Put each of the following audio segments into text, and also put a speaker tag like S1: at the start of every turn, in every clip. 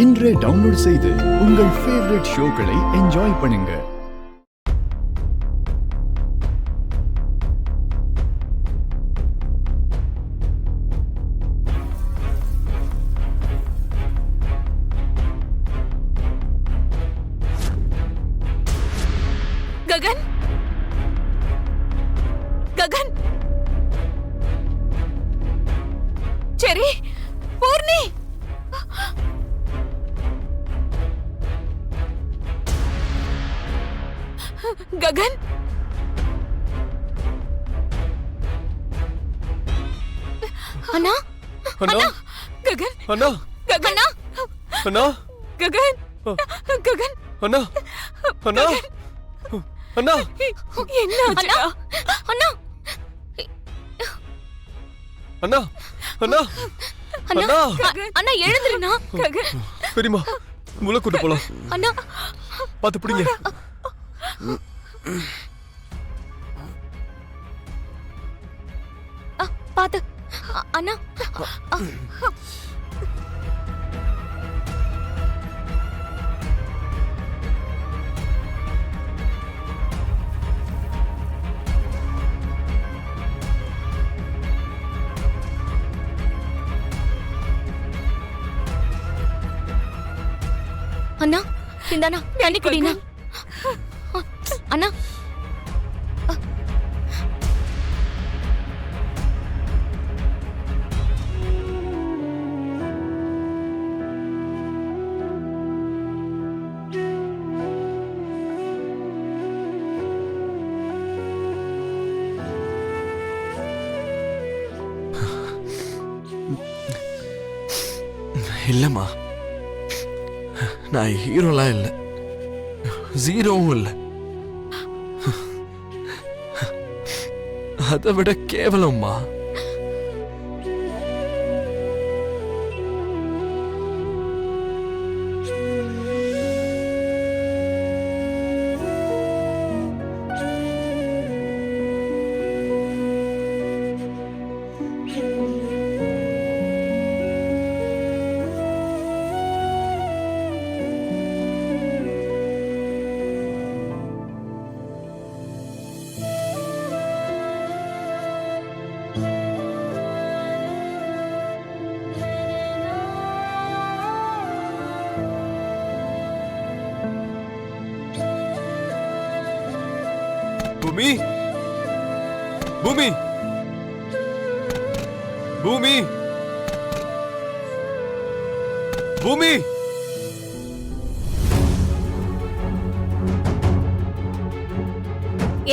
S1: இன்றே டவுன்லோட் செய்து உங்கள் ஃபேவரட் ஷோக்களை என்ஜாய் பண்ணுங்க.
S2: ககன், ககன், சரி, பூர்ணி, ககன், அண்ணா, அண்ணா, ககன், அண்ணா, ககன், அண்ணா, ககன், ககன், அண்ணா, அண்ணா, அண்ணா, என்ன ஆச்சுடா? அண்ணா,
S3: அண்ணா, அண்ணா,
S2: அண்ணா, அண்ணா எழுந்துருண்ணா. ககன்,
S3: பெரியமா முளை கூட்டு போலாம்.
S2: அண்ணா,
S3: பாத்து பிடிங்க.
S2: பாத்து. அண்ணா, அண்ணா, இந்தாண்ணா தண்ணி குடிண்ணா. அண்ணா,
S3: இல்லம்மா, நான் ஹீரோலாம் இல்லை, ஜீரோவும் இல்லை, அதை விட கேவலம்மா. பூமி, பூமி, பூமி, பூமி,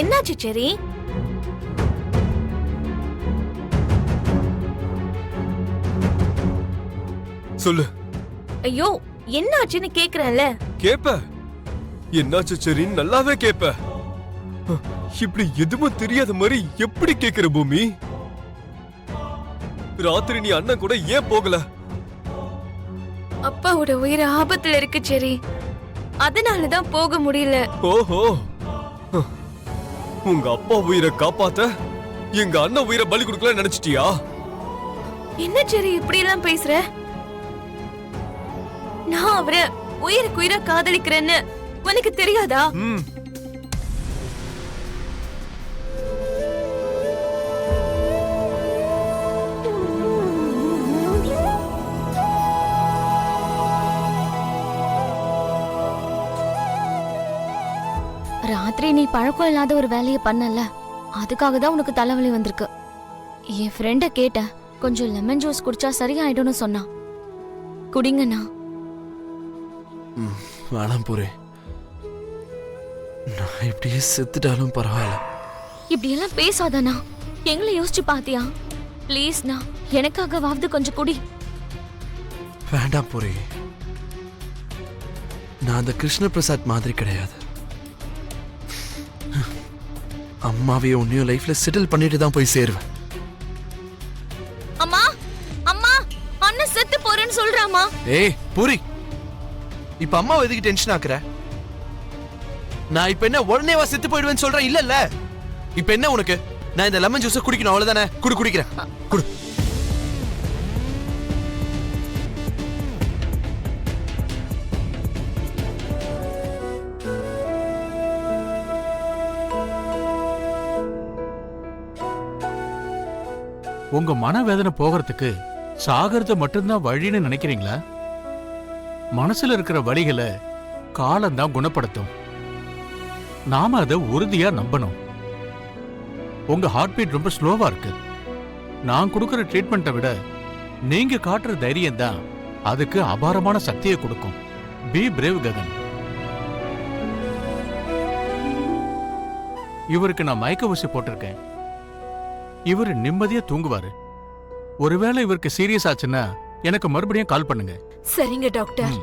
S2: என்னாச்சு செரி?
S3: சொல்லு.
S2: ஐயோ, என்னாச்சுன்னு கேக்குறேன்ல.
S3: கேப்ப, என்னாச்சு சரின்னு நல்லாவே கேப்ப. இப்படி எதுவும் தெரியாத மாதிரி எப்படி கேக்குற பூமி? ராத்திரி நீ அண்ணன் கூட ஏன் போகல?
S2: அப்பாவோட உயிர் ஆபத்துல இருக்கு செரி, அதனாலதான் போக முடியல.
S3: ஓஹோ, உங்க அப்பா உயிரை காப்பாத்த எங்க அண்ணன் உயிரை பலி கொடுக்கல நினைச்சிட்டியா?
S2: என்ன செரி இப்படி எல்லாம் பேசுற? நான் அவரை உயிருக்கு உயிரை காதலிக்கிறேன்னு உனக்கு தெரியாதா?
S4: ராத்திரி நீ பழக்கம் இல்லாத ஒரு வேலையை பண்ணல, அதுக்காக தான் உனக்கு தலைவலி வந்திருக்கு. என் ஃப்ரெண்ட கேட்ட, கொஞ்சம் லெமன் ஜூஸ் குடிச்சா சரியாயிடும்னு சொன்னா. குடிங்கண்ணா.
S3: வேணாம் பூரே, நான் இப்படியே செத்துட்டாலும் பரவாயில்ல.
S4: இப்படியெல்லாம் பேசாதண்ணா. எங்களை யோசிச்சு பாத்தியா? ப்ளீஸ்ண்ணா, எனக்காகவாவது கொஞ்சம் குடி.
S3: வேண்டாம் பூரே, நான் அந்த கிருஷ்ண பிரசாத் மாதிரி கிடையாது. அம்மாவையும் உன்னையும் லைஃப்ல செட்டில் பண்ணிட்டு தான் போய் சேருவேன்.
S4: அம்மா, அம்மா, அண்ணன் செத்து போறேன்னு சொல்றாமா.
S3: ஏய் பூரி, இப்ப அம்மாவை எதுக்கு டென்ஷன் ஆக்குற? நான் இப்ப என்ன உடனேவா செத்து போயிடுவேன்னு சொல்றேன்? இல்ல, இப்ப என்ன உனக்கு? நான் இந்த லெமன் ஜூஸ் குடிக்கணும், அவ்வளவுதானே? குடிக்கிறேன். குடு.
S5: உங்க மனவேதனை போகிறதுக்கு சாகிறது மட்டும்தான் வழின்னு நினைக்கிறீங்களா? மனசுல இருக்கிற வலிகளை காலம்தான் குணப்படுத்தும். நாம அதை உறுதியா நம்பணும். உங்க ஹார்ட் பீட் ரொம்ப ஸ்லோவா இருக்கு. நான் கொடுக்கிற ட்ரீட்மெண்ட்டை விட நீங்க காட்டுற தைரியம் தான் அதுக்கு அபாரமான சக்தியை கொடுக்கும். B brave Gagan. இவருக்கு நான் மயக்க ஊசி போட்டிருக்கேன். இவர் நிம்மதியா தூங்குவாரு. ஒருவேளை இவருக்கு சீரியஸ் ஆச்சுன்னா எனக்கு மறுபடியும் கால் பண்ணுங்க.
S6: சரிங்க டாக்டர்.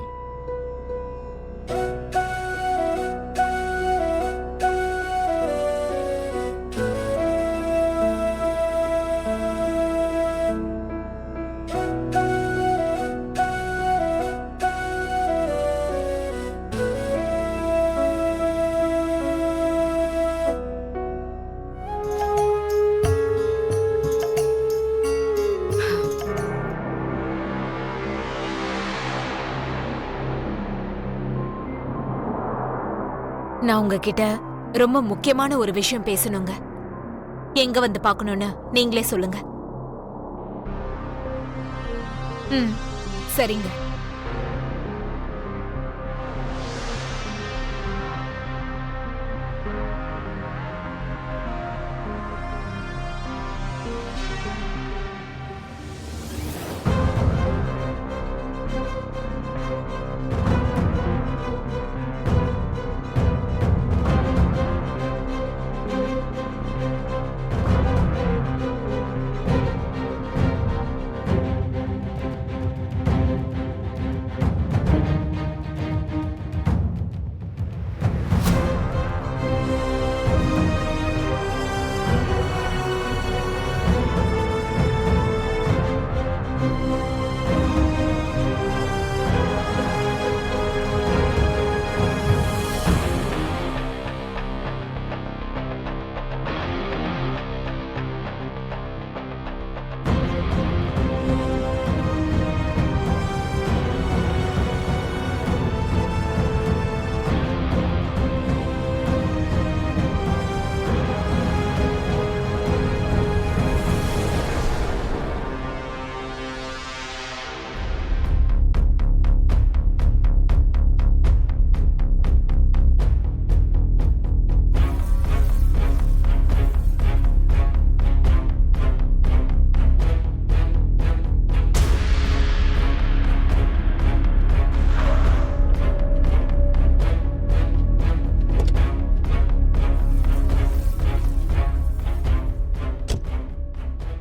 S6: நான் உங்ககிட்ட ரொம்ப முக்கியமான ஒரு விஷயம் பேசணுங்க. எங்க வந்து பார்க்கணும்னு நீங்களே சொல்லுங்க. சரிங்க.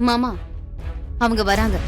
S7: மாமா அவங்க வராங்க.